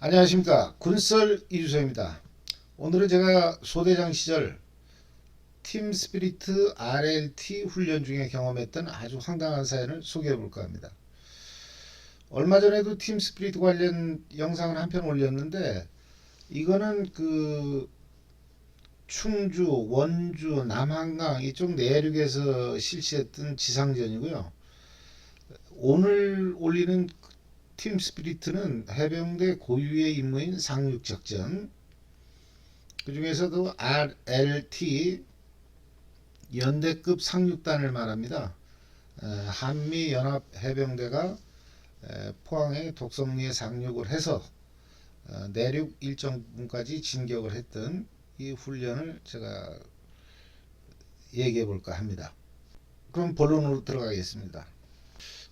안녕하십니까. 군썰 이주성입니다. 오늘은 제가 소대장 시절 팀 스피리트 RLT 훈련 중에 경험했던 아주 황당한 사연을 소개해 볼까 합니다. 얼마 전에도 팀 스피리트 관련 영상을 한 편 올렸는데 이거는 충주, 원주, 남한강 이쪽 내륙에서 실시했던 지상전이고요. 오늘 올리는 팀 스피리트는 해병대 고유의 임무인 상륙작전, 그 중에서도 RLT 연대급 상륙단을 말합니다. 한미연합해병대가 포항의 독성리에 상륙을 해서 내륙 일정 부분까지 진격을 했던 이 훈련을 제가 얘기해 볼까 합니다. 그럼 본론으로 들어가겠습니다.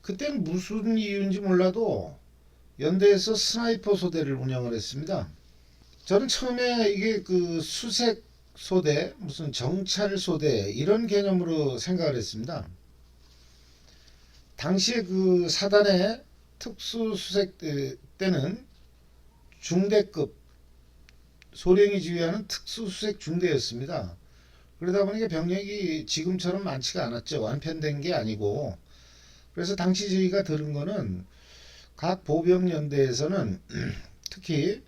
그땐 무슨 이유인지 몰라도 연대에서 스나이퍼 소대를 운영을 했습니다. 저는 처음에 이게 수색 소대, 무슨 정찰 소대 이런 개념으로 생각을 했습니다. 당시에 그 사단의 특수 수색 때는 중대급 소령이 지휘하는 특수 수색 중대였습니다. 그러다 보니까 병력이 지금처럼 많지가 않았죠. 완편된 게 아니고. 그래서 당시 저희가 들은 거는 각 보병연대에서는 특히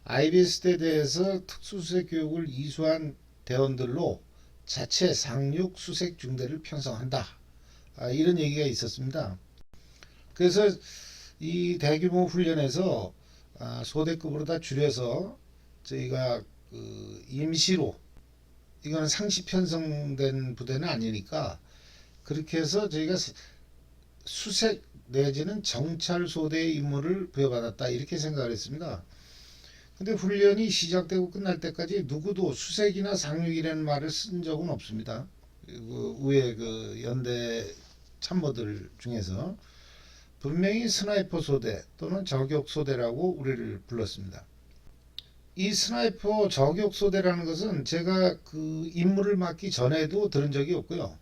IBS대에 대해서 특수수색 교육을 이수한 대원들로 자체 상륙 수색 중대를 편성한다. 이런 얘기가 있었습니다. 그래서 이 대규모 훈련에서 소대급으로 다 줄여서 저희가 임시로, 이거는 상시 편성된 부대는 아니니까 그렇게 해서 저희가 수색 내지는 정찰 소대의 임무를 부여받았다, 이렇게 생각을 했습니다. 근데 훈련이 시작되고 끝날 때까지 누구도 수색이나 상륙이라는 말을 쓴 적은 없습니다. 위에 연대 참모들 중에서 분명히 스나이퍼 소대 또는 저격 소대라고 우리를 불렀습니다. 이 스나이퍼 저격 소대라는 것은 제가 그 임무를 맡기 전에도 들은 적이 없고요.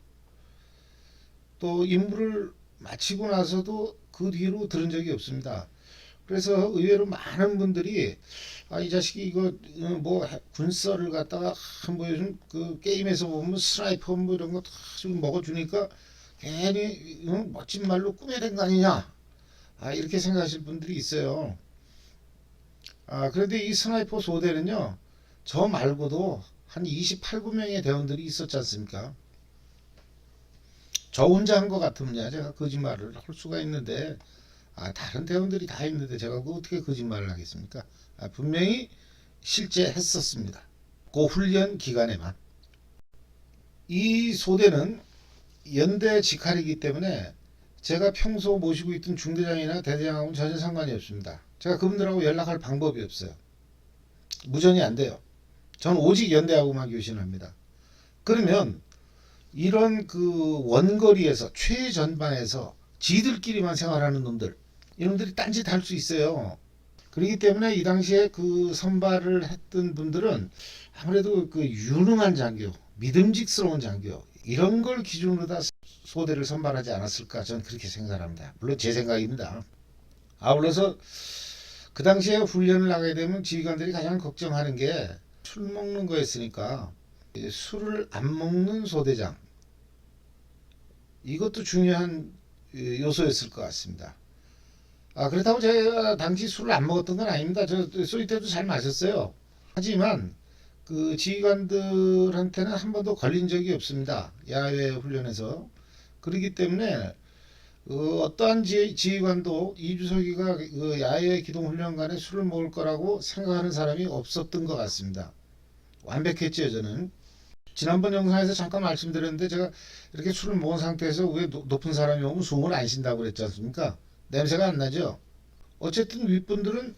또 임무를 마치고 나서도 그 뒤로 들은 적이 없습니다. 그래서 의외로 많은 분들이 이 자식이 이거 뭐 군썰을 갖다가 뭐 요즘 게임에서 보면 스나이퍼 뭐 이런 거 다 먹어주니까 괜히 멋진 말로 꾸며낸 거 아니냐, 이렇게 생각하실 분들이 있어요. 그런데 이 스나이퍼 소대는요, 저 말고도 한 28구명의 대원들이 있었지 않습니까? 저 혼자 한 것 같으면 제가 거짓말을 할 수가 있는데, 다른 대원들이 다 있는데 제가 어떻게 거짓말을 하겠습니까? 분명히 실제 했었습니다. 그 훈련 기간에만. 이 소대는 연대 직할이기 때문에 제가 평소 모시고 있던 중대장이나 대대장하고는 전혀 상관이 없습니다. 제가 그분들하고 연락할 방법이 없어요. 무전이 안 돼요. 저는 오직 연대하고만 교신합니다. 그러면 이런 원거리에서 최전방에서 지들끼리만 생활하는 놈들, 이놈들이 딴짓 할 수 있어요. 그렇기 때문에 이 당시에 선발을 했던 분들은 아무래도 유능한 장교, 믿음직스러운 장교, 이런 걸 기준으로 다 소대를 선발하지 않았을까, 저는 그렇게 생각합니다. 물론 제 생각입니다. 아울러서 그 당시에 훈련을 나가게 되면 지휘관들이 가장 걱정하는 게 술 먹는 거였으니까 술을 안 먹는 소대장, 이것도 중요한 요소였을 것 같습니다. 그렇다고 제가 당시 술을 안 먹었던 건 아닙니다. 저 쏘리 때도 잘 마셨어요. 하지만 지휘관들한테는 한 번도 걸린 적이 없습니다. 야외 훈련에서. 그렇기 때문에 어떠한 지휘관도 이주석이가 야외 기동훈련관에 술을 먹을 거라고 생각하는 사람이 없었던 것 같습니다. 완벽했죠, 저는. 지난번 영상에서 잠깐 말씀드렸는데 제가 이렇게 술을 먹은 상태에서 왜 높은 사람이 오면 숨을 안 쉰다고 그랬지 않습니까? 냄새가 안 나죠. 어쨌든 윗분들은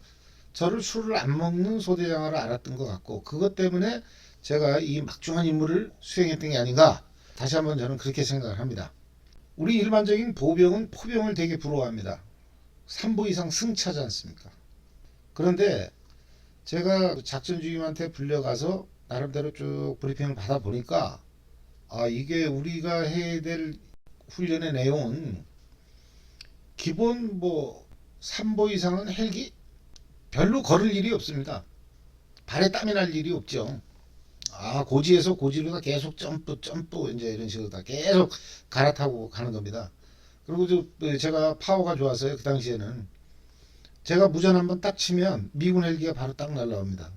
저를 술을 안 먹는 소대장으로 알았던 것 같고, 그것 때문에 제가 이 막중한 임무를 수행했던 게 아닌가, 다시 한번 저는 그렇게 생각을 합니다. 우리 일반적인 보병은 포병을 되게 부러워합니다. 3보 이상 승차지 않습니까? 그런데 제가 작전주임한테 불려가서 나름대로 쭉 브리핑을 받아보니까 이게 우리가 해야 될 훈련의 내용은 기본 3보 이상은 헬기, 별로 걸을 일이 없습니다. 발에 땀이 날 일이 없죠. 고지에서 고지로 다 계속 점프 이제 이런 식으로 다 계속 갈아타고 가는 겁니다. 그리고 제가 파워가 좋아서요. 그 당시에는 제가 무전 한번 딱 치면 미군 헬기가 바로 딱 날라옵니다.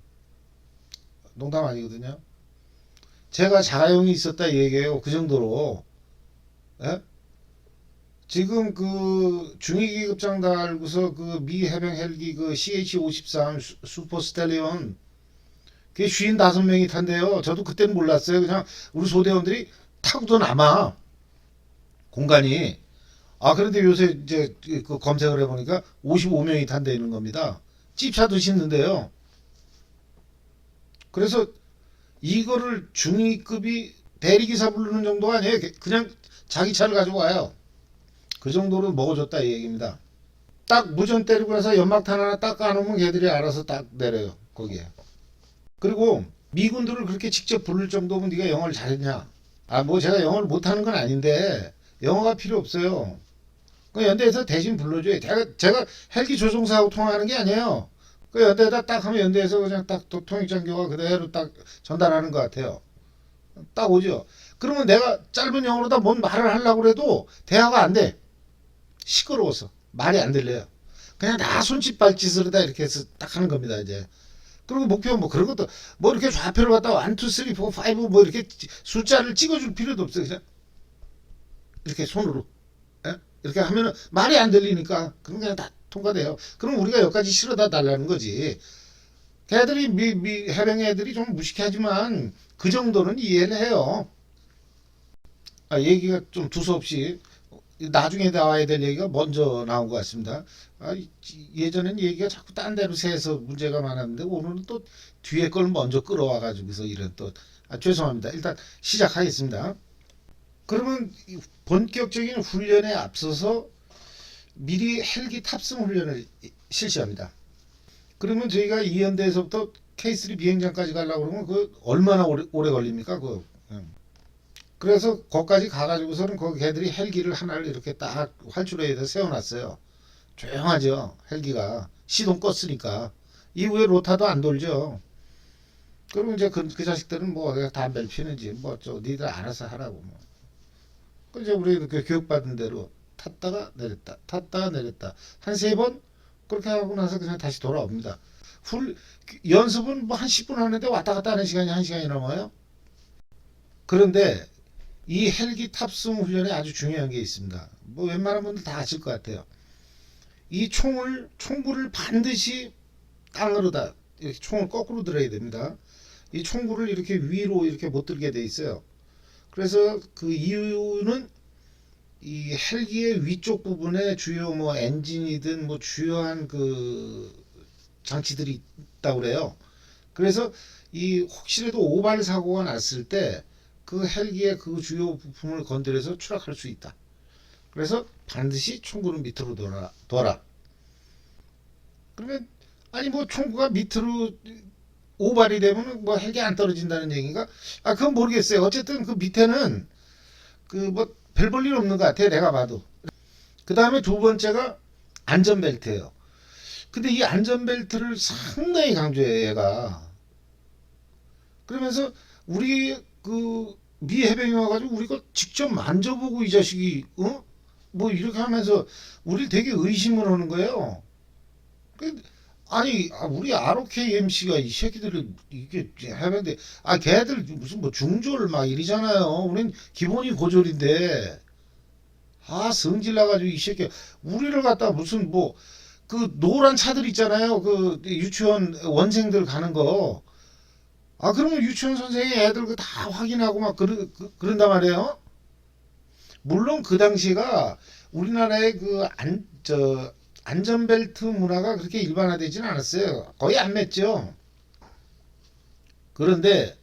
농담 아니거든요. 제가 자가용이 있었다 얘기해요. 그 정도로. 예? 지금 그 중위기급장 달고서 그 미 해병 헬기 그 CH-53 슈퍼 스텔리온 그게 55명이 탄대요. 저도 그때는 몰랐어요. 그냥 우리 소대원들이 타고도 남아 공간이. 그런데 요새 이제 그 검색을 해보니까 55명이 탄대는 겁니다. 찝차도 싣는데요. 그래서 이거를 중위급이 대리기사 부르는 정도가 아니에요. 그냥 자기 차를 가지고 와요. 그 정도로 먹어줬다 이 얘기입니다. 딱 무전 때리고 나서 연막탄 하나 딱 까놓으면 걔들이 알아서 딱 내려요. 거기에. 그리고 미군들을 그렇게 직접 부를 정도면 네가 영어를 잘했냐? 뭐 제가 영어를 못하는 건 아닌데 영어가 필요 없어요. 그 연대에서 대신 불러줘요. 제가 헬기 조종사하고 통화하는 게 아니에요. 그 연대에다 딱 하면 연대에서 그냥 딱 통역장교가 그대로 딱 전달하는 것 같아요. 딱 오죠. 그러면 내가 짧은 영어로다 뭔 말을 하려고 해도 대화가 안 돼. 시끄러워서 말이 안 들려요. 그냥 다 손짓 발짓으로 다 이렇게 해서 딱 하는 겁니다 이제. 그리고 목표 뭐 그런 것도 뭐 이렇게 좌표를 갖다 1, 2, 3, 4, 5 뭐 이렇게 숫자를 찍어줄 필요도 없어요. 그냥 이렇게 손으로 이렇게 하면은 말이 안 들리니까 그럼 그냥 다 통과돼요. 그럼 우리가 여기까지 실어다 달라는 거지. 걔들이 미 해병 애들이 좀 무식하지만 그 정도는 이해를 해요. 얘기가 좀 두서없이 나중에 나와야 될 얘기가 먼저 나온 것 같습니다. 예전엔 얘기가 자꾸 딴 데로 새서 문제가 많았는데 오늘은 또 뒤에 걸 먼저 끌어와 가지고서 이런 또 죄송합니다. 일단 시작하겠습니다. 그러면 본격적인 훈련에 앞서서 미리 헬기 탑승 훈련을 실시합니다. 그러면 저희가 이연대에서부터 K3 비행장까지 가려고 그러면 그 얼마나 오래 걸립니까? 그래서 거기까지 가가지고서는 거기 걔들이 헬기를 하나를 이렇게 딱 활주로에다 세워놨어요. 조용하죠. 헬기가 시동 껐으니까 이후에 로타도 안 돌죠. 그러면 이제 그 자식들은 뭐 내가 담배를 피는지 뭐 니들 알아서 하라고 뭐. 이제 우리 그 교육받은 대로 탔다가 내렸다 탔다가 내렸다 한 3번 그렇게 하고 나서 그냥 다시 돌아옵니다. 연습은 뭐 한 10분 하는데 왔다 갔다 하는 시간이 1시간이 넘어요. 그런데 이 헬기 탑승 훈련에 아주 중요한 게 있습니다. 뭐 웬만한 분들 다 아실 것 같아요. 이 총구를 반드시 땅으로다 이렇게 총을 거꾸로 들어야 됩니다. 이 총구를 이렇게 위로 이렇게 못 들게 돼 있어요. 그래서 그 이유는 이 헬기의 위쪽 부분에 주요 뭐 엔진이든 뭐 주요한 그 장치들이 있다고 그래요. 그래서 이 혹시라도 오발 사고가 났을 때 그 헬기의 그 주요 부품을 건드려서 추락할 수 있다. 그래서 반드시 총구는 밑으로 둬라. 그러면 아니 뭐 총구가 밑으로 오발이 되면 뭐 헬기 안 떨어진다는 얘기인가? 그건 모르겠어요. 어쨌든 그 밑에는 그 뭐 별 볼 일 없는 것 같아 내가 봐도. 그 다음에 두 번째가 안전벨트예요. 근데 이 안전벨트를 상당히 강조해요 얘가. 그러면서 우리 그 미 해병이 와가지고 우리 걸 직접 만져보고 이 자식이 뭐 이렇게 하면서 우리 되게 의심을 하는 거예요. 아니 우리 ROKMC가 이 새끼들을 이게 해병대 걔들 무슨 뭐 중졸 막 이러잖아요. 우린 기본이 고졸인데 성질 나가지고 이 새끼 우리를 갖다 무슨 뭐 그 노란 차들 있잖아요. 그 유치원 원생들 가는 거. 그러면 유치원 선생이 애들 그 다 확인하고 막 그런단 말이에요. 물론 그 당시가 우리나라의 안전벨트 문화가 그렇게 일반화되지는 않았어요. 거의 안 맸죠. 그런데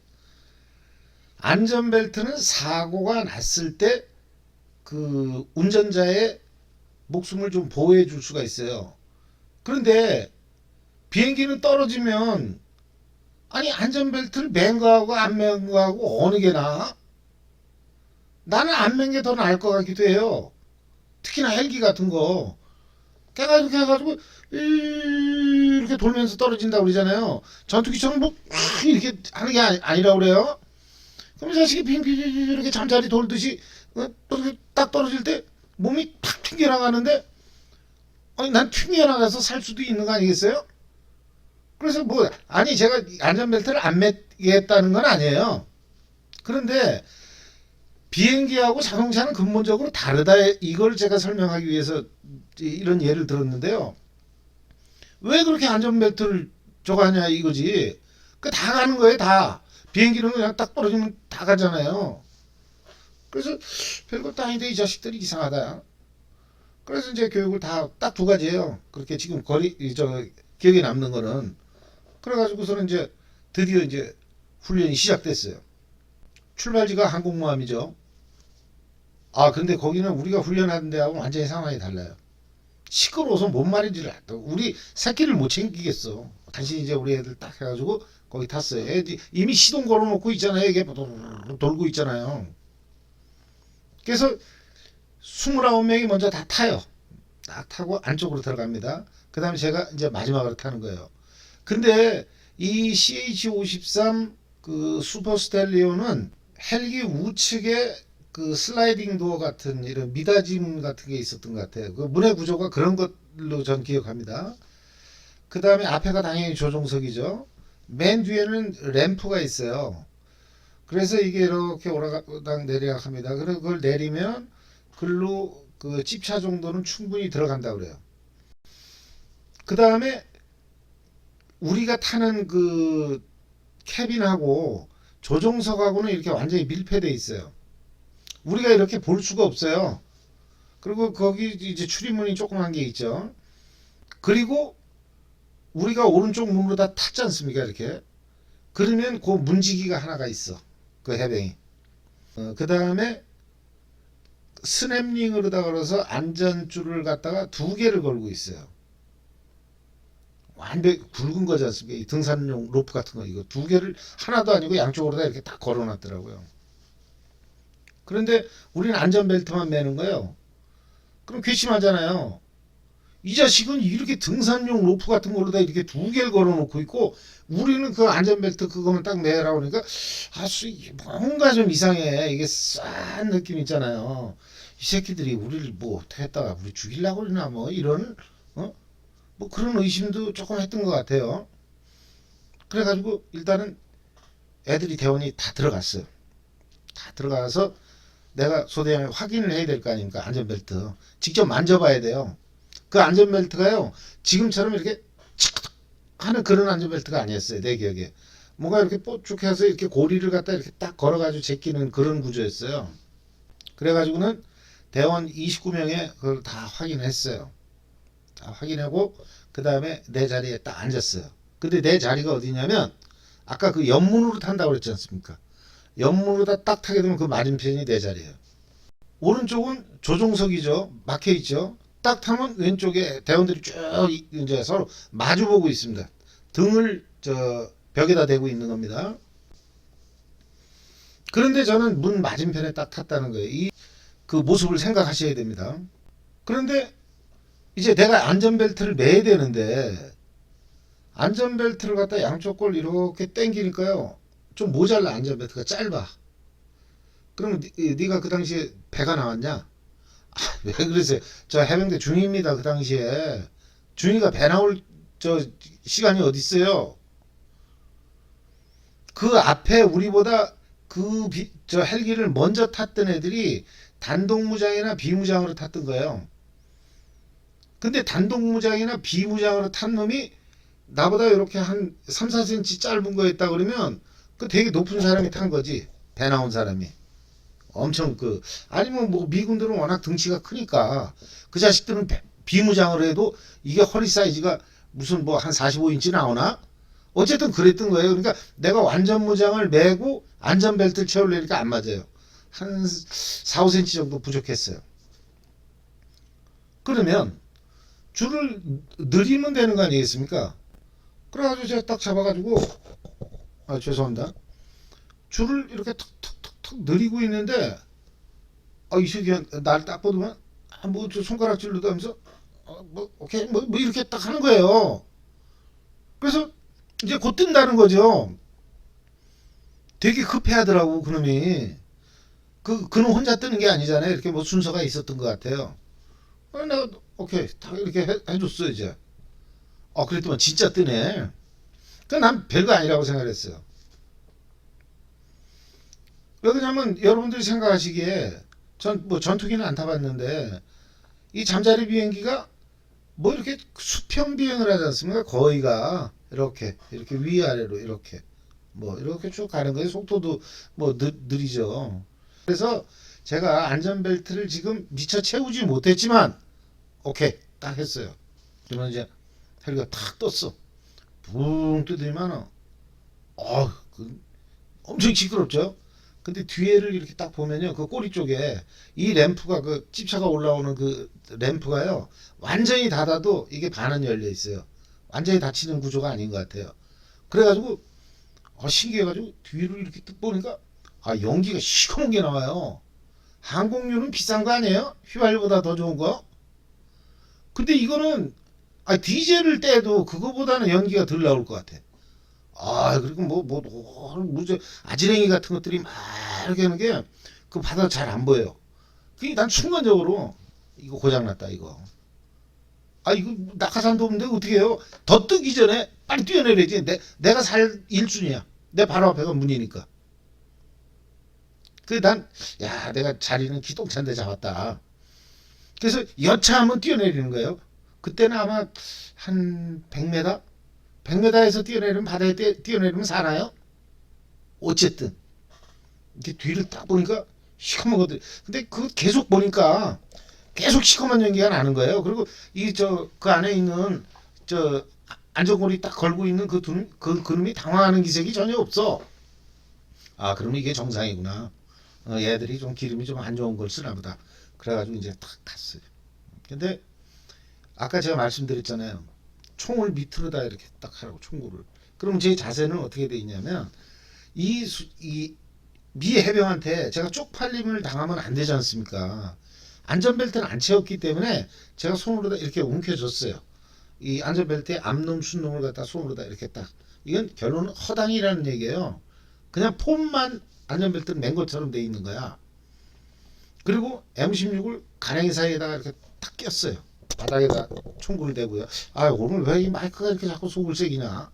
안전벨트는 사고가 났을 때 그 운전자의 목숨을 좀 보호해 줄 수가 있어요. 그런데 비행기는 떨어지면 안전벨트를 맨 거하고 안 맨 거하고 어느 게 나아? 나는 안 맨 게 더 나을 것 같기도 해요. 특히나 헬기 같은 거. 걔가 이렇게 해가지고 이렇게 돌면서 떨어진다고 그러잖아요. 전투기처럼 뭐 이렇게 하는 게 아니라고 그래요. 그럼 이 자식이 빙빙 이렇게 잠자리 돌듯이 딱 떨어질 때 몸이 팍 튕겨나가는데 아니 난 튕겨나가서 살 수도 있는 거 아니겠어요? 그래서 뭐 아니 제가 안전벨트를 안 매겠다는 건 아니에요. 그런데 비행기하고 자동차는 근본적으로 다르다. 이걸 제가 설명하기 위해서 이런 예를 들었는데요. 왜 그렇게 안전벨트를 저거 하냐 이거지. 그 다 가는 거예요, 다. 비행기는 그냥 딱 떨어지면 다 가잖아요. 그래서 별것도 아닌데 이 자식들이 이상하다. 그래서 이제 교육을 다 딱 두 가지예요. 그렇게 지금 기억에 남는 거는. 그래가지고서는 이제 드디어 이제 훈련이 시작됐어요. 출발지가 항공모함이죠. 아, 근데 거기는 우리가 훈련하는 데하고 완전히 상황이 달라요. 시끄러워서 뭔 말인지를 안 돼. 우리 새끼를 못 챙기겠어. 간신히 이제 우리 애들 딱 해가지고 거기 탔어요. 애들이 이미 시동 걸어놓고 있잖아요. 이게 돌고 있잖아요. 그래서 29명이 먼저 다 타요. 딱 타고 안쪽으로 들어갑니다. 그 다음에 제가 이제 마지막으로 타는 거예요. 근데 이 CH-53 그 슈퍼스텔리온은 헬기 우측에 그 슬라이딩 도어 같은 이런 미닫임 같은 게 있었던 것 같아요. 그 문의 구조가 그런 걸로 전 기억합니다. 그 다음에 앞에가 당연히 조종석이죠. 맨 뒤에는 램프가 있어요. 그래서 이게 이렇게 오락가락 내리락합니다. 그래서 그걸 내리면 글로 그 찝차 정도는 충분히 들어간다 그래요. 그 다음에 우리가 타는 그 캐빈하고 조종석하고는 이렇게 완전히 밀폐돼 있어요. 우리가 이렇게 볼 수가 없어요. 그리고 거기 이제 출입문이 조그만 게 있죠. 그리고 우리가 오른쪽 문으로 다 탔지 않습니까? 이렇게. 그러면 그 문지기가 하나가 있어. 그 해병이. 그 다음에 스냅링으로다 걸어서 안전줄을 갖다가 두 개를 걸고 있어요. 완벽히 굵은 거지 않습니까? 이 등산용 로프 같은 거 이거 두 개를 하나도 아니고 양쪽으로 다 이렇게 딱 걸어놨더라고요. 그런데 우리는 안전벨트만 매는 거예요. 그럼 괘씸하잖아요. 이 자식은 이렇게 등산용 로프 같은 걸로 다 이렇게 두 개를 걸어놓고 있고 우리는 그 안전벨트 그거만 딱 매라고 그러니까 아주 뭔가 좀 이상해. 이게 싼 느낌 있잖아요. 이 새끼들이 우리를 뭐 어떻게 했다가 우리 죽이려고 그러나 뭐 이런 뭐 그런 의심도 조금 했던 것 같아요. 그래가지고 일단은 애들이 대원이 다 들어갔어요. 다 들어가서 내가 소대장에 확인을 해야 될 거 아닙니까? 안전벨트 직접 만져봐야 돼요. 그 안전벨트가요 지금처럼 이렇게 착 하는 그런 안전벨트가 아니었어요. 내 기억에 뭔가 이렇게 뽀쭉해서 이렇게 고리를 갖다 이렇게 딱 걸어가지고 제끼는 그런 구조였어요. 그래가지고는 대원 29명에 그걸 다 확인했어요. 다 확인하고 그 다음에 내 자리에 딱 앉았어요. 근데 내 자리가 어디냐면 아까 그 옆문으로 탄다고 그랬지 않습니까? 옆문으로 딱 타게 되면 그 맞은편이 내 자리예요. 오른쪽은 조종석이죠. 막혀 있죠. 딱 타면 왼쪽에 대원들이 쭉 이제 서로 마주보고 있습니다. 등을 저 벽에다 대고 있는 겁니다. 그런데 저는 문 맞은편에 딱 탔다는 거예요. 이 그 모습을 생각하셔야 됩니다. 그런데 이제 내가 안전벨트를 매야 되는데 안전벨트를 갖다 양쪽 걸 이렇게 당기니까요. 좀 모자라 안전벨트가 짧아. 그럼 네가 그 당시에 배가 나왔냐? 아, 왜 그러세요? 저 해병대 중위입니다. 그 당시에 중위가 배 나올 저 시간이 어디 있어요? 그 앞에 우리보다 저 헬기를 먼저 탔던 애들이 단독무장이나 비무장으로 탔던 거예요. 근데 단독무장이나 비무장으로 탄 놈이 나보다 이렇게 한 3, 4cm 짧은 거였다 그러면 그 되게 높은 사람이 탄 거지. 배 나온 사람이. 엄청 아니면 뭐 미군들은 워낙 등치가 크니까 그 자식들은 비무장을 해도 이게 허리 사이즈가 무슨 뭐 한 45인치 나오나? 어쨌든 그랬던 거예요. 그러니까 내가 완전 무장을 매고 안전벨트를 채우려니까 안 맞아요. 한 4, 5cm 정도 부족했어요. 그러면 줄을 늘리면 되는 거 아니겠습니까? 그래가지고 제가 딱 잡아가지고 죄송합니다. 줄을 이렇게 턱턱턱턱 늘리고 있는데 이 새끼 날 딱 보더만 뭐저 손가락질로도 하면서 뭐 오케이 뭐 이렇게 딱 하는 거예요. 그래서 이제 곧 뜬다는 거죠. 되게 급해하더라고 그놈이. 그놈 혼자 뜨는 게 아니잖아요. 이렇게 뭐 순서가 있었던 것 같아요. 내가 오케이 다 이렇게 해줬어 이제. 그랬더니 진짜 뜨네. 난 별거 아니라고 생각했어요. 왜 그러냐면 여러분들이 생각하시기에 전 뭐 전투기는 안 타봤는데 이 잠자리 비행기가 뭐 이렇게 수평 비행을 하지 않습니까? 거의가 이렇게 위아래로 이렇게 뭐 이렇게 쭉 가는 거예요. 속도도 뭐 느리죠. 그래서 제가 안전벨트를 지금 미처 채우지 못했지만 오케이 딱 했어요. 그러면 이제 헬기가 탁 떴어. 붕 뜨더니만 그 엄청 시끄럽죠. 근데 뒤에를 이렇게 딱 보면요, 그 꼬리 쪽에 이 램프가 그 찝차가 올라오는 그 램프가요, 완전히 닫아도 이게 반은 열려 있어요. 완전히 닫히는 구조가 아닌 것 같아요. 그래가지고 신기해가지고 뒤를 이렇게 딱 보니까 연기가 시커먼 게 나와요. 항공유는 비싼 거 아니에요? 휘발유보다 더 좋은 거? 근데 이거는 디젤을 떼도 그거보다는 연기가 덜 나올 것 같아. 그리고 무슨 아지랭이 같은 것들이 막 이렇게 하는 게 그 바다 잘 안 보여요. 그게 난 순간적으로 이거 고장났다 이거. 이거 낙하산도 없는데 어떻게 해요? 더 뜨기 전에 빨리 뛰어내려야지. 내가 살 1순위야. 내 바로 앞에가 문이니까. 내가 자리는 기똥찬데 잡았다. 그래서 여차하면 뛰어내리는 거예요. 그때는 아마 한 100m? 100m에서 뛰어내리면 바다에 뛰어내리면 살아요? 어쨌든 이렇게 뒤를 딱 보니까 시커먼 것들. 근데 그 계속 보니까 계속 시커먼 연기가 나는 거예요. 그리고 그 안에 있는 저 안전고리 딱 걸고 있는 그놈이 당황하는 기색이 전혀 없어. 그러면 이게 정상이구나. 얘들이 좀 기름이 좀 안 좋은 걸 쓰나 보다. 그래가지고 이제 탁 갔어요. 근데 아까 제가 말씀드렸잖아요. 총을 밑으로다 이렇게 딱 하라고 총구를. 그럼 제 자세는 어떻게 돼 있냐면 이 미 해병한테 제가 쪽팔림을 당하면 안 되지 않습니까? 안전벨트는 안 채웠기 때문에 제가 손으로다 이렇게 움켜줬어요. 이 안전벨트에 암놈 순놈을 갖다 손으로다 이렇게 딱. 이건 결론은 허당이라는 얘기예요. 그냥 폼만 안전벨트를 맨 것처럼 돼 있는 거야. 그리고 M16을 가랭이 사이에다가 이렇게 딱 꼈어요. 바닥에다 총구를 대고요. 오늘 왜 이 마이크가 이렇게 자꾸 속을 새기냐.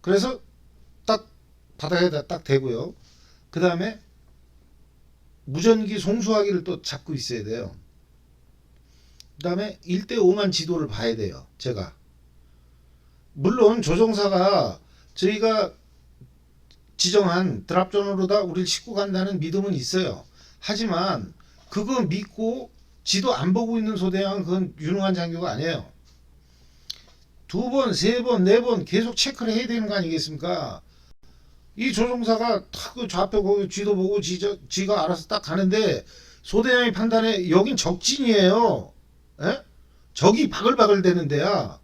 그래서 딱 바닥에다 딱 대고요. 그 다음에 무전기 송수화기를 또 잡고 있어야 돼요. 그 다음에 1대5만 지도를 봐야 돼요. 제가. 물론 조종사가 저희가 지정한 드랍존으로다 우리를 싣고 간다는 믿음은 있어요. 하지만 그거 믿고 지도 안 보고 있는 소대장은 그건 유능한 장교가 아니에요. 2번, 3번, 4번 계속 체크를 해야 되는 거 아니겠습니까? 이 조종사가 탁 그 좌표 보고 지도 보고 지가 알아서 딱 가는데 소대장이 판단해 여긴 적진이에요. 에? 적이 바글바글 되는 데야.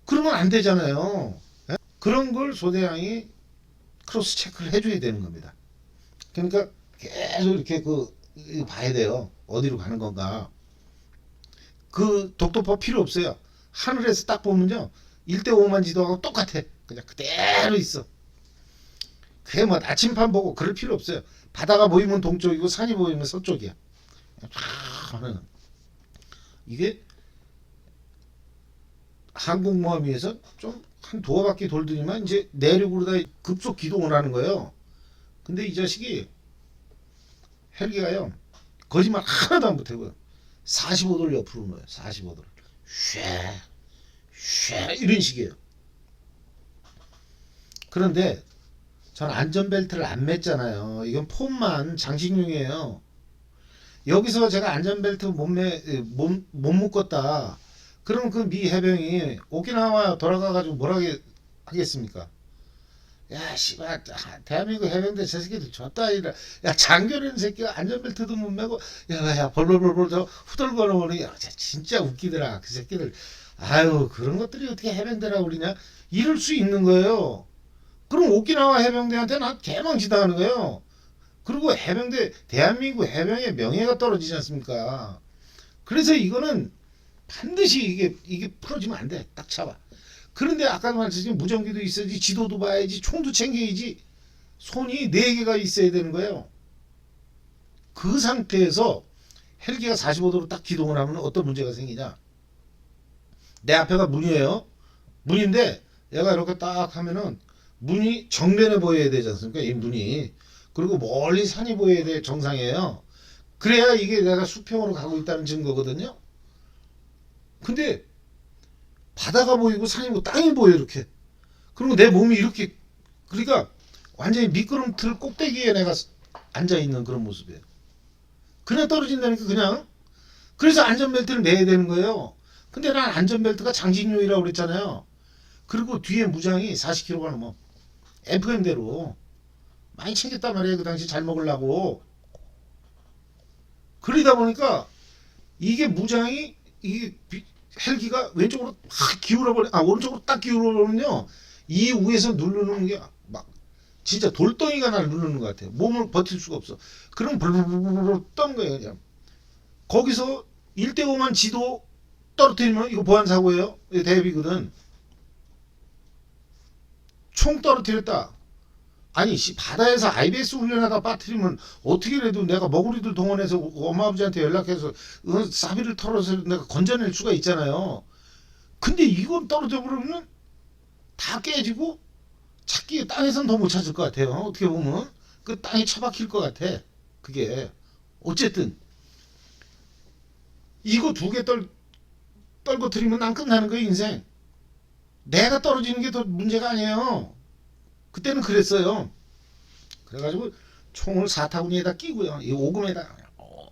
그러면 안 되잖아요. 에? 그런 걸 소대장이 크로스 체크를 해줘야 되는 겁니다. 그러니까 계속 이렇게 봐야 돼요. 어디로 가는 건가. 그 독도법 필요 없어요. 하늘에서 딱 보면요. 1대5만 지도하고 똑같아. 그냥 그대로 있어. 그게 뭐 나침판 보고 그럴 필요 없어요. 바다가 보이면 동쪽이고 산이 보이면 서쪽이야. 하는 이게 항공모함위에서 좀 한 두어 바퀴 돌더니만 이제 내륙으로 다 급속 기동을 하는 거예요. 근데 이 자식이 헬기가요 거짓말 하나도 안 못하고요. 45도를 옆으로 놓아요. 45도를 쉐 이런 식이에요. 그런데 전 안전벨트를 안 맸잖아요. 이건 폼만 장식용이에요. 여기서 제가 안전벨트 못 묶었다. 그럼 그 미 해병이 오키나와 돌아가가지고 뭐라 하겠습니까? 야, 씨발, 대한민국 해병대 저 새끼들 졌다. 야, 장교라는 새끼가 안전벨트도 못 매고, 벌벌벌벌 저 후덜거려 오는 게, 진짜 웃기더라. 그 새끼들. 그런 것들이 어떻게 해병대라고 그러냐? 이럴 수 있는 거예요. 그럼 오키나와 해병대한테는 개망치당하는 거예요. 그리고 대한민국 해병의 명예가 떨어지지 않습니까? 그래서 이거는 반드시 이게 풀어지면 안 돼. 딱 잡아. 그런데 아까 말씀드린 무전기도 있어야지, 지도도 봐야지, 총도 챙겨야지, 손이 4개가 있어야 되는 거예요. 그 상태에서 헬기가 45도로 딱 기동을 하면 어떤 문제가 생기냐. 내 앞에가 문이에요. 문인데 얘가 이렇게 딱 하면은 문이 정면에 보여야 되지 않습니까? 이 문이. 그리고 멀리 산이 보여야 돼. 정상이에요. 그래야 이게 내가 수평으로 가고 있다는 증거거든요. 근데 바다가 보이고 산이 보이고 땅이 보여 이렇게. 그리고 내 몸이 이렇게, 그러니까 완전히 미끄럼틀 꼭대기에 내가 앉아 있는 그런 모습이에요. 그냥 떨어진다니까 그냥. 그래서 안전벨트를 매야 되는 거예요. 근데 난 안전벨트가 장식용이라고 그랬잖아요. 그리고 뒤에 무장이 40kg가 넘어. FM대로 많이 챙겼단 말이에요. 그 당시 잘 먹으려고. 그러다 보니까 이게 무장이, 이게 헬기가 왼쪽으로 확 기울어버려, 오른쪽으로 딱 기울어버리면요, 이 위에서 누르는 게 막 진짜 돌덩이가 날 누르는 것 같아요. 몸을 버틸 수가 없어. 그럼 블블블블 떤 거예요. 그냥 거기서 1대5만 지도 떨어뜨리면 이거 보안 사고예요. 이거 대비거든. 총 떨어뜨렸다. 아니 바다에서 IBS 훈련하다 빠뜨리면 어떻게 해도 내가 머구리들 동원해서 엄마 아버지한테 연락해서 사비를 털어서 내가 건져낼 수가 있잖아요. 근데 이건 떨어져 버리면 다 깨지고 찾기 땅에선 더 못 찾을 것 같아요. 어떻게 보면 그 땅에 처박힐 것 같아. 그게 어쨌든 이거 2개 떨궈뜨리면 난 끝나는 거예요. 인생. 내가 떨어지는 게 더 문제가 아니에요. 그때는 그랬어요. 그래가지고 총을 4타구니에다 끼고요. 이 오금에다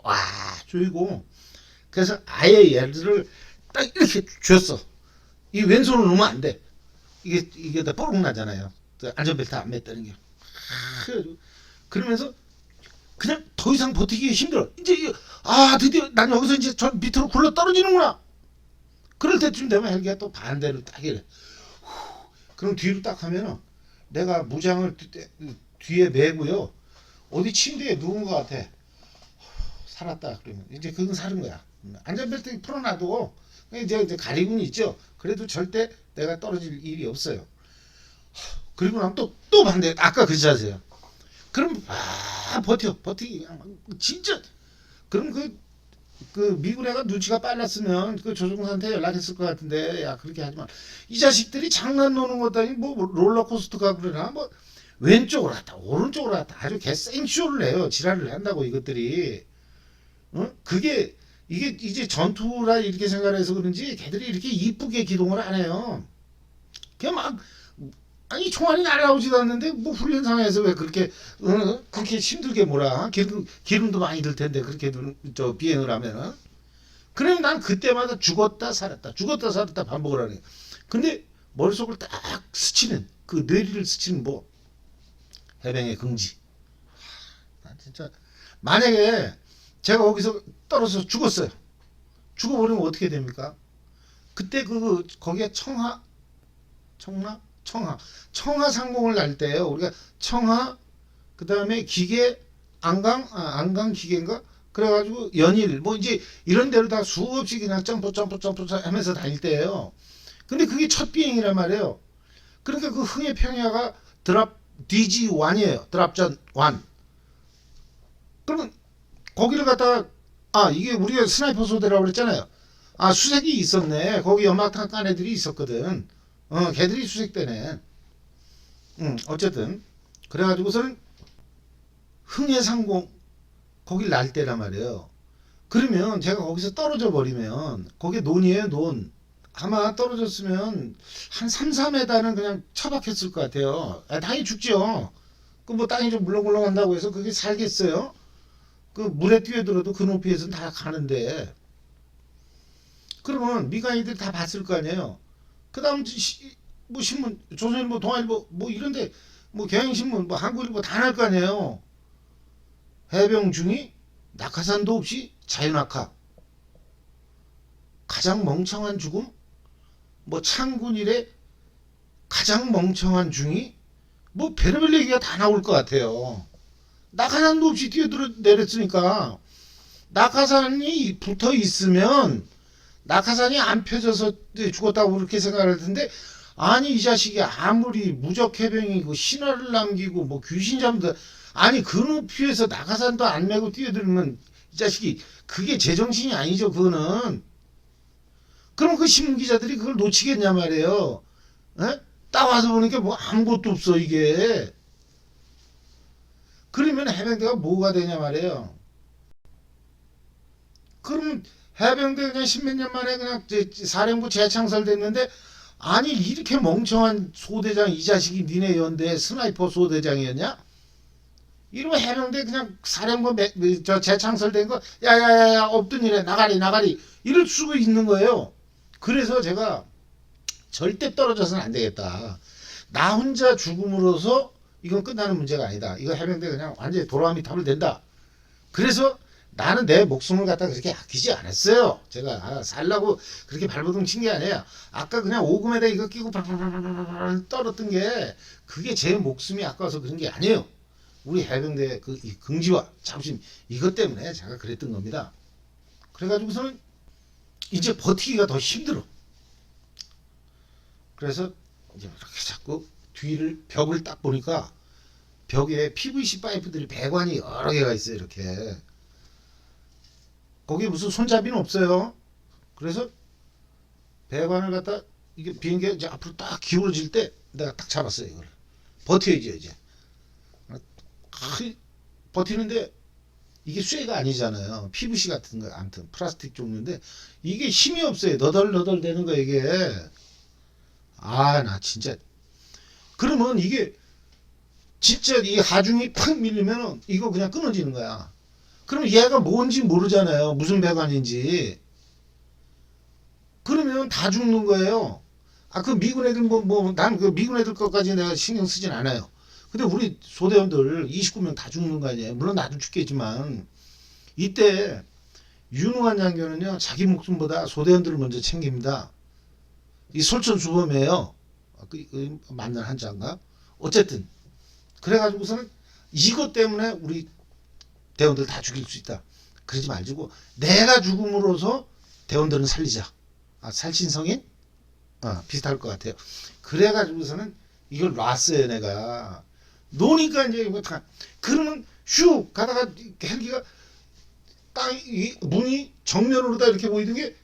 와 조이고, 그래서 아예 얘를 딱 이렇게 쥐었어. 이 왼손을 놓으면 안 돼. 이게 다 뽀록 나잖아요. 안전벨트 안 맸다는 게. 그러면서 그냥 더 이상 버티기 힘들어. 이제 드디어 난 여기서 이제 저 밑으로 굴러 떨어지는구나. 그럴 때쯤 되면 헬기가 또 반대로 딱 이래. 그럼 뒤로 딱 하면은 내가 무장을 뒤에 메고요. 어디 침대에 누운 것 같아. 살았다. 그러면 이제 그건 사는 거야. 안전벨트 풀어놔도 이제 가리군이 있죠. 그래도 절대 내가 떨어질 일이 없어요. 그리고 나면 또 반대. 아까 그 자세요. 그럼 버티기 진짜. 그럼 그 미국 애가 눈치가 빨랐으면 그 조종사한테 연락했을 것 같은데, 야 그렇게 하지 마. 이 자식들이 장난 노는 것도 아니고 뭐 롤러코스터가 그러나 뭐 왼쪽으로 갔다 오른쪽으로 갔다 아주 개생쇼를 해요. 지랄을 한다고 이것들이. 그게 이게 이제 전투라 이렇게 생각해서 그런지 걔들이 이렇게 이쁘게 기동을 안 해요. 그냥 막 아니 총알이 날아오지도 않는데 뭐 훈련상에서 왜 그렇게 그렇게 힘들게 몰아. 기름도 많이 들 텐데 그렇게 저 비행을 하면은. 그러면 난 그때마다 죽었다 살았다 반복을 하네. 근데 머릿속을 딱 스치는 그 뇌리를 스치는 뭐 해병의 긍지. 난 진짜 만약에 제가 거기서 떨어져서 죽었어요. 죽어버리면 어떻게 됩니까? 그때 거기에 청하 상공을 날 때요. 우리가 청하, 그 다음에 기계, 안강 기계인가? 그래가지고 연일, 뭐 이제 이런 데로 다 수없이 그냥 점프 하면서 다닐 때예요. 근데 그게 첫 비행이란 말이에요. 그러니까 그 흥의 평야가 DG1이에요. 드랍전 1. 그러면 거기를 갖다가, 이게 우리가 스나이퍼 소대라고 그랬잖아요. 수색이 있었네. 거기 연막탄 깐 애들이 있었거든. 걔들이 수색대네. 어쨌든 그래가지고서는 흥의 상공 거길 날 때란 말이에요. 그러면 제가 거기서 떨어져 버리면 거기에 논이에요. 논. 아마 떨어졌으면 한 3, 4m는 그냥 처박혔을 것 같아요. 당연히 죽죠. 그 뭐 땅이 좀 물렁물렁 한다고 해서 그게 살겠어요? 그 물에 뛰어들어도 그 높이에서는 다 가는데. 그러면 미간이들이 다 봤을 거 아니에요. 그 다음 뭐 신문, 조선일보, 동아일보 뭐 이런데 뭐 경향신문, 뭐 한국일보 다 날 거 아니에요. 해병 중이 낙하산도 없이 자유낙하. 가장 멍청한 죽음? 뭐 창군 이래 가장 멍청한 중이? 뭐 별의별 얘기가 다 나올 것 같아요. 낙하산도 없이 뛰어들어 내렸으니까. 낙하산이 붙어 있으면 낙하산이 안 펴져서 죽었다고 그렇게 생각할 텐데, 아니 이 자식이 아무리 무적 해병이고 신화를 남기고 뭐 귀신 잡는다, 아니 그 높이에서 낙하산도 안 메고 뛰어들면 이 자식이 그게 제정신이 아니죠. 그거는. 그럼 그 신문 기자들이 그걸 놓치겠냐 말이에요. 에? 딱 와서 보니까 뭐 아무것도 없어 이게. 그러면 해병대가 뭐가 되냐 말이에요. 그러면 해병대 그냥 십몇 년 만에 그냥 사령부 재창설됐는데, 아니 이렇게 멍청한 소대장 이 자식이 니네 연대 스나이퍼 소대장이었냐? 이러면 해병대 그냥 사령부 저 재창설된 거 야야야야 없던 일에 나가리 나가리 이럴 수가 있는 거예요. 그래서 제가 절대 떨어져서는 안 되겠다. 나 혼자 죽음으로써 이건 끝나는 문제가 아니다. 이거 해병대 그냥 완전히 도라미 탑을 된다. 그래서 나는 내 목숨을 갖다 그렇게 아끼지 않았어요. 제가 살라고 그렇게 발버둥 친 게 아니에요. 아까 그냥 오금에다 이거 끼고 발발발발 떨었던 게 그게 제 목숨이 아까워서 그런 게 아니에요. 우리 해병대 그 이 긍지와 자부심 이것 때문에 제가 그랬던 겁니다. 그래가지고서는 이제 버티기가 더 힘들어. 그래서 이제 이렇게 자꾸 뒤를 벽을 딱 보니까 벽에 PVC 파이프들이 배관이 여러 개가 있어요. 이렇게. 거기에 무슨 손잡이는 없어요. 그래서 배관을 갖다 이게 비행기가 이제 앞으로 딱 기울어질 때 내가 딱 잡았어요. 이걸 버텨야죠 이제. 버티는데 이게 쇠가 아니잖아요. PVC 같은 거 아무튼 플라스틱 종류인데 이게 힘이 없어요. 너덜너덜 되는 거 이게. 아 나 진짜. 그러면 이게 진짜 이 하중이 팍 밀리면 이거 그냥 끊어지는 거야. 그러면 얘가 뭔지 모르잖아요. 무슨 배관인지. 그러면 다 죽는 거예요. 아, 그 미군 애들 난 그 미군 애들 것까지 내가 신경 쓰진 않아요. 근데 우리 소대원들 29명 다 죽는 거 아니에요. 물론 나도 죽겠지만 이때 윤우환 장교는요 자기 목숨보다 소대원들을 먼저 챙깁니다. 이 솔선수범이에요. 만난 한자인가? 어쨌든 그래가지고서는 이것 때문에 우리 대원들 다 죽일 수 있다. 그러지 말고 내가 죽음으로써 대원들은 살리자. 아, 살신성인? 비슷할 것 같아요. 그래가지고서는 이걸 놨어요 내가. 노니까 이제 이거 다 그러면 슉 가다가 헬기가 딱 이 문이 정면으로 다 이렇게 보이던 게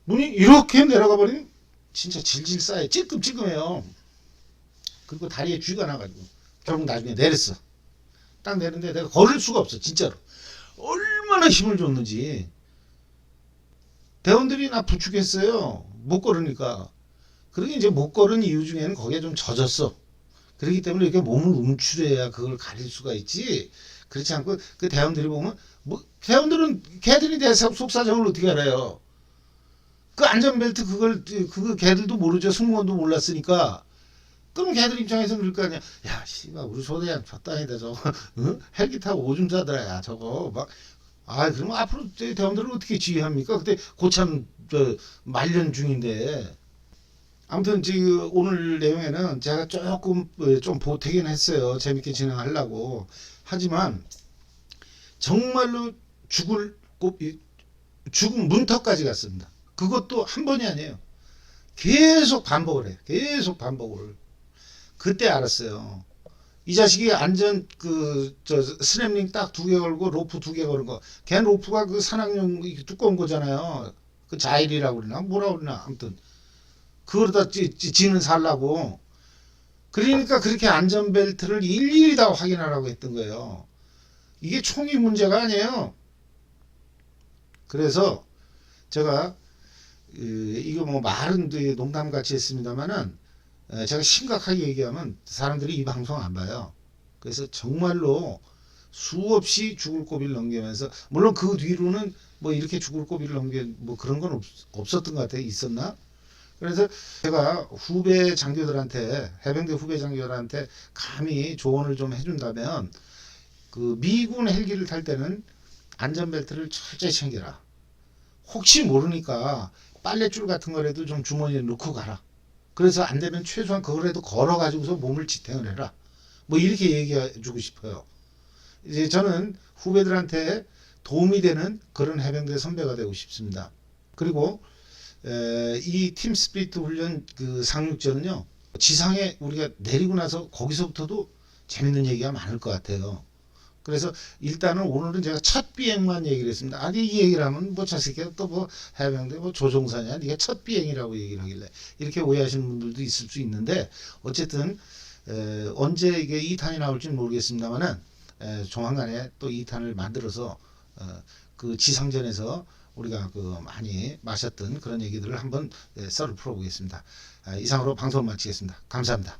문이 이렇게 내려가 버리면 진짜 질질 쌓여 찔끔찔끔해요. 그리고 다리에 쥐가 나가지고 결국 나중에 내렸어. 딱 내는데 내가 걸을 수가 없어 진짜로. 얼마나 힘을 줬는지. 대원들이 나 부축했어요. 못 걸으니까. 그러게 이제 못 걸은 이유 중에는 거기에 좀 젖었어. 그렇기 때문에 이렇게 몸을 움츠려야 그걸 가릴 수가 있지. 그렇지 않고 그 대원들이 보면 뭐 대원들은 걔들이 내 속사정을 어떻게 알아요. 그 안전벨트 그거 걔들도 모르죠. 승무원도 몰랐으니까. 그럼 걔들 입장에서 그럴 거 아니야. 야, 씨발, 우리 소대장 졌다니다, 저거. 응? 헬기 타고 오줌 싸더라, 야, 저거. 막, 그러면 앞으로 대원들을 어떻게 지휘합니까? 그때 고참, 말년 중인데. 아무튼, 지금 오늘 내용에는 제가 조금, 좀 보태긴 했어요. 재밌게 진행하려고. 하지만, 정말로 죽음 문턱까지 갔습니다. 그것도 한 번이 아니에요. 계속 반복을 해. 계속 반복을. 그때 알았어요. 이 자식이 안전 스냅링 딱 2개 걸고 로프 2개 걸은 거. 걔 로프가 그 산악용 두꺼운 거잖아요. 그 자일이라고 그러나 뭐라고 그러나 아무튼 그거로다 지는 살라고. 그러니까 그렇게 안전벨트를 일일이 다 확인하라고 했던 거예요. 이게 총이 문제가 아니에요. 그래서 제가 이거 뭐 말은 농담같이 했습니다만은 제가 심각하게 얘기하면 사람들이 이 방송 안 봐요. 그래서 정말로 수없이 죽을 고비를 넘기면서 물론 그 뒤로는 뭐 이렇게 죽을 고비를 넘겨 뭐 그런 건 없었던 것 같아요. 있었나? 그래서 제가 후배 장교들한테 해병대 후배 장교들한테 감히 조언을 좀 해준다면 그 미군 헬기를 탈 때는 안전벨트를 철저히 챙겨라. 혹시 모르니까 빨랫줄 같은 거라도 좀 주머니에 넣고 가라. 그래서 안 되면 최소한 그거라도 걸어가지고서 몸을 지탱을 해라. 뭐 이렇게 얘기해 주고 싶어요. 이제 저는 후배들한테 도움이 되는 그런 해병대 선배가 되고 싶습니다. 그리고 이 팀 스피리트 훈련 그 상륙전은요, 지상에 우리가 내리고 나서 거기서부터도 재밌는 얘기가 많을 것 같아요. 그래서 일단은 오늘은 제가 첫 비행만 얘기를 했습니다. 아니 이 얘기를 하면 뭐 저 새끼가 또 뭐 해병대 뭐 조종사냐, 네가 첫 비행이라고 얘기를 하길래 이렇게 오해하시는 분들도 있을 수 있는데, 어쨌든 언제 이게 2탄이 나올지는 모르겠습니다만은 조만간에 또 2탄을 만들어서 그 지상전에서 우리가 그 많이 마셨던 그런 얘기들을 한번 썰을 풀어보겠습니다. 이상으로 방송을 마치겠습니다. 감사합니다.